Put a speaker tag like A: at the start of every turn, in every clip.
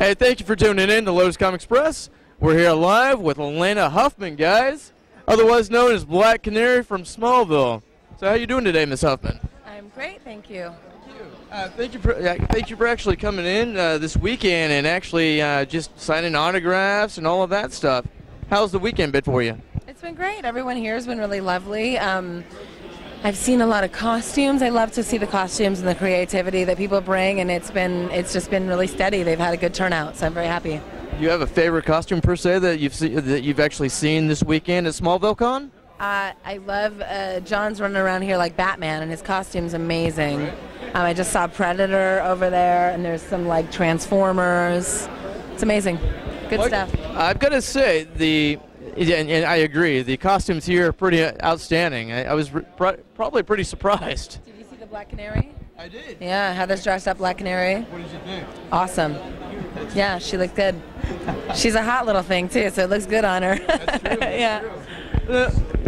A: Hey, thank you for tuning in to Lotus Comics Press. We're here live with Alaina Huffman, guys, otherwise known as Black Canary from Smallville. So how you doing today, Miss Huffman?
B: I'm great, thank you.
A: Thank you for actually coming in this weekend and actually just signing autographs and all of that stuff. How's the weekend been for you?
B: It's been great. Everyone here has been really lovely. I've seen a lot of costumes. I love to see the costumes and the creativity that people bring, and it's just been really steady. They've had a good turnout, so I'm very happy.
A: Do you have a favorite costume per se that you've actually seen this weekend at Smallville Con?
B: I love John's running around here like Batman, and his costume's amazing.
A: Right.
B: I just saw Predator over there, and there's some like Transformers. It's amazing. Good stuff.
A: I've got to say, and I agree, the costumes here are pretty outstanding. I was probably pretty surprised.
B: Did you see the Black Canary?
A: I did.
B: Yeah, Heather's dressed up Black Canary.
A: What did you think?
B: Awesome. Yeah, she looked good. She's a hot little thing too, so it looks good on her.
A: That's true.
B: Yeah.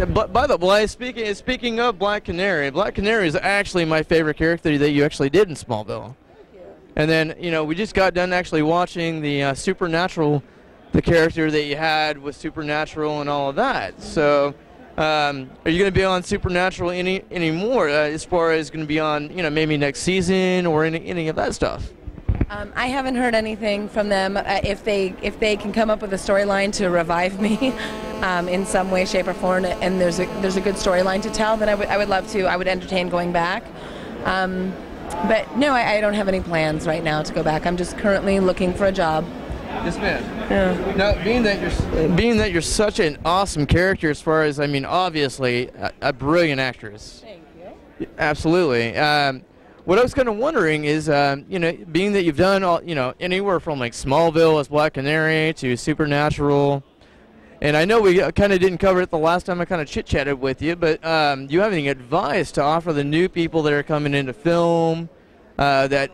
A: But by the way, speaking of Black Canary is actually my favorite character that you actually did in Smallville.
B: Thank you.
A: And then, we just got done actually watching the Supernatural, the character that you had with Supernatural and all of that. So, are you going to be on Supernatural anymore as far as going to be on, maybe next season or any of that stuff?
B: I haven't heard anything from them. If they can come up with a storyline to revive me in some way, shape, or form, and there's a good storyline to tell, then I would love to. I would entertain going back. But no, I don't have any plans right now to go back. I'm just currently looking for a job.
A: Yes, ma'am.
B: Yeah.
A: Now, being that you're such an awesome character, as far as obviously a brilliant actress.
B: Thank you.
A: Absolutely. What I was kind of wondering is, being that you've done all, anywhere from like Smallville as Black Canary to Supernatural, and I know we kind of didn't cover it the last time I kind of chit-chatted with you, but do you have any advice to offer the new people that are coming into film, that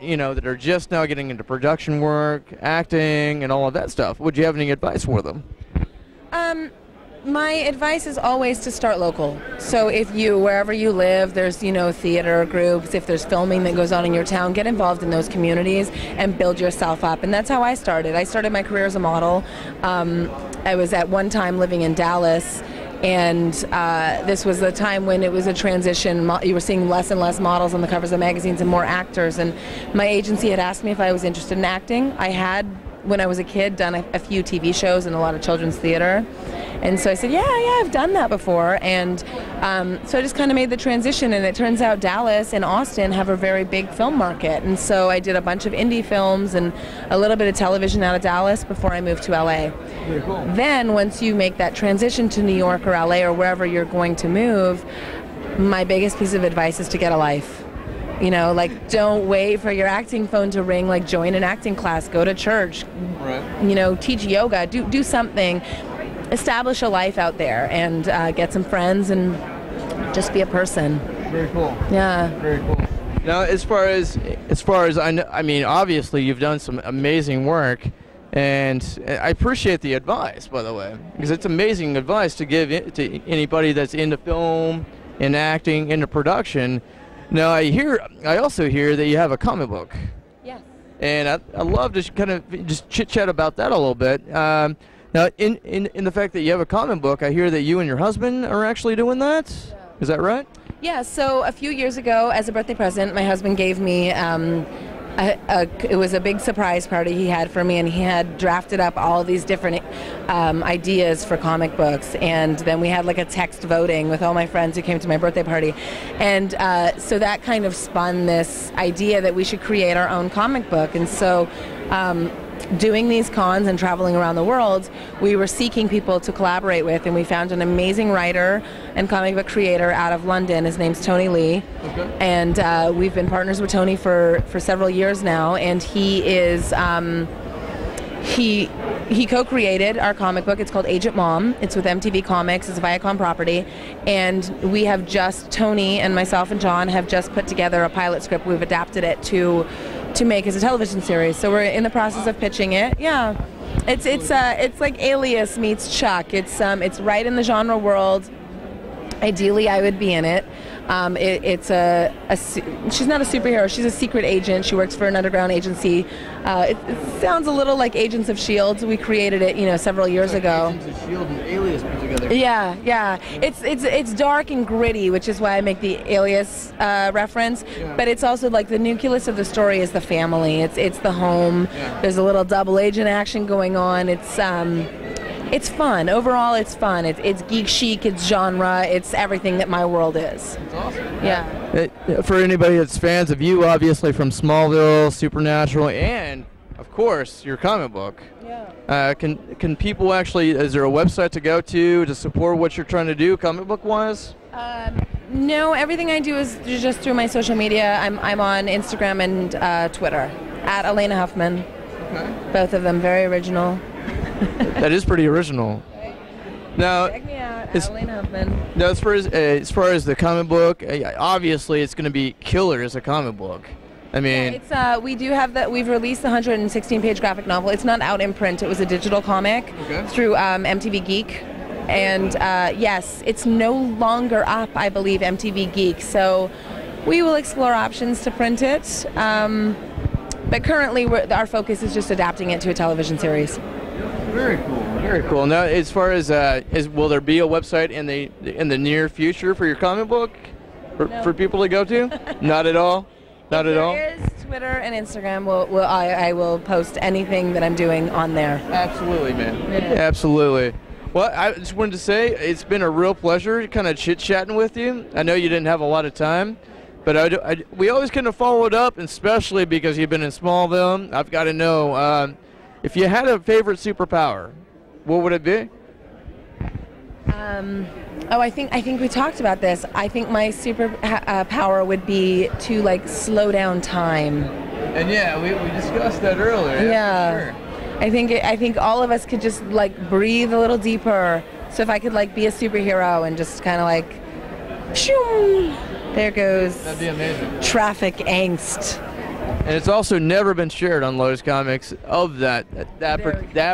A: are just now getting into production work, acting, and all of that stuff? Would you have any advice for them?
B: My advice is always to start local. So wherever you live, there's, theater groups, if there's filming that goes on in your town, get involved in those communities and build yourself up. And that's how I started. I started my career as a model. I was at one time living in Dallas, and this was the time when it was a transition. You were seeing less and less models on the covers of magazines and more actors. And my agency had asked me if I was interested in acting. I had, when I was a kid, done a few TV shows and a lot of children's theater. And so I said, yeah, I've done that before. And so I just kind of made the transition, and it turns out Dallas and Austin have a very big film market. And so I did a bunch of indie films and a little bit of television out of Dallas before I moved to LA.
A: Very cool.
B: Then once you make that transition to New York or LA or wherever you're going to move, my biggest piece of advice is to get a life. Don't wait for your acting phone to ring. Join an acting class, go to church,
A: right.
B: Teach yoga, do something. Establish a life out there and get some friends and just be a person.
A: Very cool.
B: Yeah.
A: Very cool. Now, as far as I know, obviously you've done some amazing work, and I appreciate the advice, by the way, because it's amazing advice to give to anybody that's into film and acting, into production. Now, I also hear that you have a comic book.
B: Yes.
A: And I'd love to kind of just chit-chat about that a little bit. Now, in the fact that you have a comic book, I hear that you and your husband are actually doing that. Yeah. Is that right?
B: Yeah, so a few years ago, as a birthday present, my husband gave me, it was a big surprise party he had for me, and he had drafted up all these different ideas for comic books, and then we had like a text voting with all my friends who came to my birthday party. And so that kind of spun this idea that we should create our own comic book. And so doing these cons and traveling around the world, we were seeking people to collaborate with, and we found an amazing writer and comic book creator out of London. His name's Tony Lee. Okay. And we've been partners with Tony for several years now, and he is he co-created our comic book. It's called Agent Mom. It's with MTV Comics. It's a Viacom property, and we have Tony and myself and John have just put together a pilot script. We've adapted it to make as a television series. So we're in the process of pitching it. Yeah, it's like Alias meets Chuck. It's right in the genre world. Ideally, I would be in it. She's not a superhero. She's a secret agent. She works for an underground agency. It sounds a little like Agents of S.H.I.E.L.D. We created it, several years ago.
A: Agents of S.H.I.E.L.D. and Alias put together.
B: Yeah. It's dark and gritty, which is why I make the Alias reference.
A: Yeah.
B: But it's also like the nucleus of the story is the family. It's the home.
A: Yeah.
B: There's a little double agent action going on. It's fun. Overall, it's fun. It's geek chic. It's genre. It's everything that my world is.
A: That's awesome.
B: Yeah.
A: For anybody that's fans of you, obviously from Smallville, Supernatural, and of course your comic book.
B: Yeah.
A: Can people actually? Is there a website to go to support what you're trying to do, comic book wise?
B: No, everything I do is just through my social media. I'm on Instagram and Twitter at Alaina Huffman.
A: Okay.
B: Both of them very original.
A: That is pretty original. Now,
B: check me out, Alaina Huffman.
A: now as far as the comic book, obviously it's going to be killer as a comic book. I mean,
B: Yeah, we do have that. We've released the 116-page graphic novel. It's not out in print. It was a digital comic through MTV Geek, and yes, it's no longer up. I believe MTV Geek. So we will explore options to print it. But currently, our focus is just adapting it to a television series.
A: very cool. Very cool. Now, as far as will there be a website in the near future for your comic book for people to go to? Not at all. Not at all.
B: There is Twitter and Instagram. I will post anything that I'm doing on there.
A: Absolutely, man.
B: Yeah.
A: Absolutely. Well, I just wanted to say it's been a real pleasure kind of chit-chatting with you. I know you didn't have a lot of time, but we always kind of followed up, especially because you've been in Smallville. I've got to know, if you had a favorite superpower, what would it be?
B: I think we talked about this. I think my superpower would be to slow down time.
A: And yeah, we discussed that earlier.
B: Yeah.
A: For sure.
B: I think all of us could just breathe a little deeper. So if I could be a superhero and just kind of shoom, there goes.
A: That'd be amazing.
B: Traffic angst.
A: And it's also never been shared on Lotus Comics of that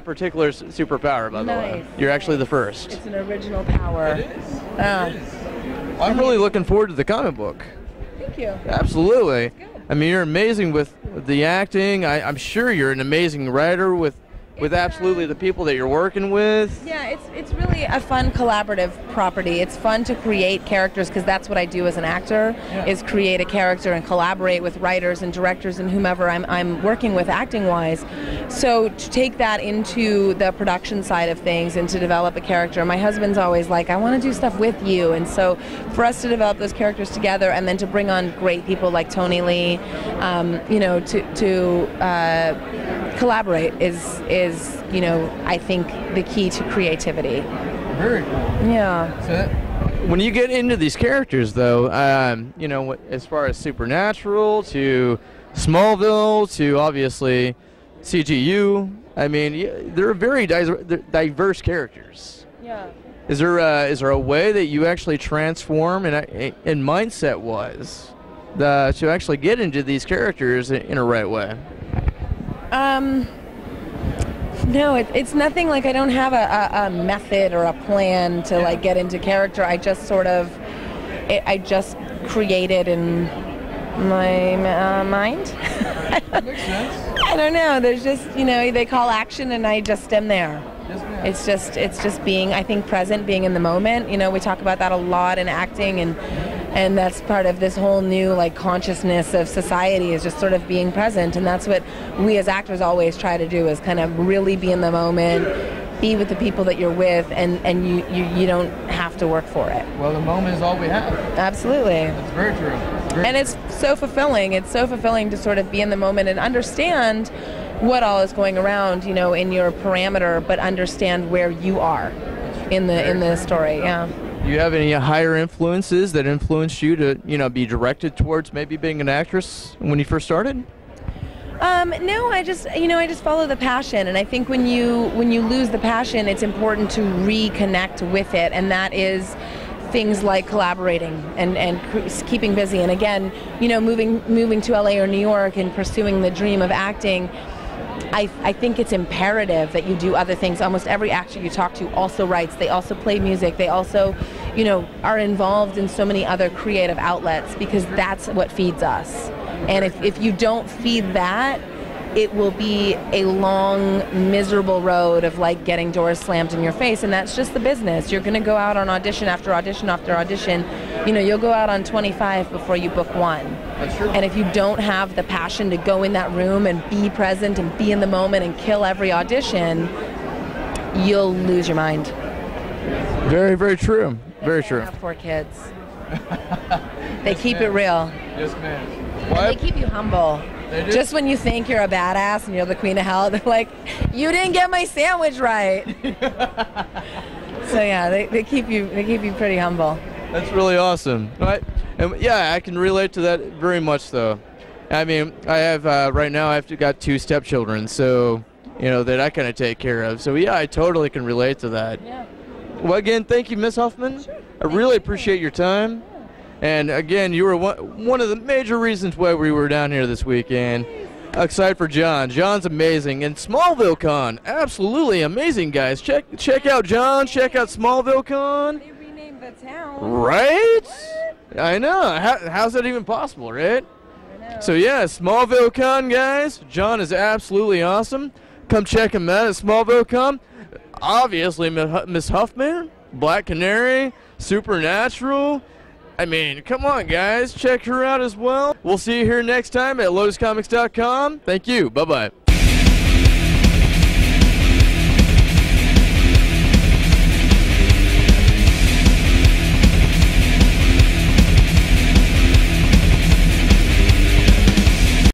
A: particular superpower, by the way. You're actually the first.
B: It's an original power.
A: It is. It is. Well, I'm really looking forward to the comic book.
B: Thank you.
A: Absolutely.
B: Good.
A: I mean, you're amazing with the acting. I'm sure you're an amazing writer with absolutely the people that you're working with.
B: Yeah, it's really a fun collaborative property. It's fun to create characters because that's what I do as an actor, is create a character and collaborate with writers and directors and whomever I'm working with acting-wise. So to take that into the production side of things and to develop a character, my husband's always like, I want to do stuff with you. And so for us to develop those characters together and then to bring on great people like Tony Lee, to collaborate is I think the key to creativity.
A: Very cool.
B: Yeah.
A: So when you get into these characters, though, as far as Supernatural to Smallville to obviously CGU, I mean, they're very diverse characters.
B: Yeah.
A: Is there a way that you actually transform in mindset-wise to actually get into these characters in a right way?
B: No, it's nothing like I don't have a method or a plan to get into character. I just I just create it in my mind.
A: That makes sense.
B: I don't know. There's just they call action and I just am there.
A: Yes, ma'am.
B: It's just being, I think, present, being in the moment. We talk about that a lot in acting, and that's part of this whole new consciousness of society, is just sort of being present. And that's what we as actors always try to do, is kind of really be in the moment, be with the people that you're with, and you don't have to work for it.
A: Well, the moment is all we have.
B: Absolutely.
A: That's very true.
B: And it's so fulfilling. It's so fulfilling to sort of be in the moment and understand what all is going around, in your parameter, but understand where you are in the story. Yeah.
A: Do you have any higher influences that influenced you to, be directed towards maybe being an actress when you first started?
B: No, I just follow the passion, and I think when you lose the passion, it's important to reconnect with it, and that is things like collaborating and keeping busy. And again, moving to LA or New York and pursuing the dream of acting, I think it's imperative that you do other things. Almost every actor you talk to also writes. They also play music. They also, you know, are involved in so many other creative outlets, because that's what feeds us. And if you don't feed that, it will be a long, miserable road of like getting doors slammed in your face, and that's just the business. You're going to go out on audition after audition after audition. You know, you'll go out on 25 before you book one.
A: That's true.
B: And if you don't have the passion to go in that room and be present and be in the moment and kill every audition, you'll lose your mind.
A: Very, very true. Very true.
B: I have 4 kids. They keep it real.
A: Yes, ma'am.
B: And they keep you humble.
A: They do?
B: Just when you think you're a badass and you're the queen of hell, they're like, you didn't get my sandwich right. So yeah, they keep you pretty humble.
A: That's really awesome. Right? And yeah, I can relate to that very much, though. I mean, I have right now I've got 2 stepchildren, so you know that I kind of take care of. So yeah, I totally can relate to that.
B: Yeah.
A: Well, again, thank you, Miss Huffman.
B: Sure.
A: I really appreciate your time. And again, you were one of the major reasons why we were down here this weekend. Excited for John. John's amazing. And Smallville Con, absolutely amazing, guys. Check out John. Check out Smallville Con.
B: They renamed the town.
A: Right? I know. How's that even possible, right?
B: I know.
A: So yeah, Smallville Con, guys. John is absolutely awesome. Come check him out at Smallville Con. Obviously, Miss Huffman, Black Canary, Supernatural. I mean, come on, guys. Check her out as well. We'll see you here next time at lotuscomics.com. Thank you. Bye-bye.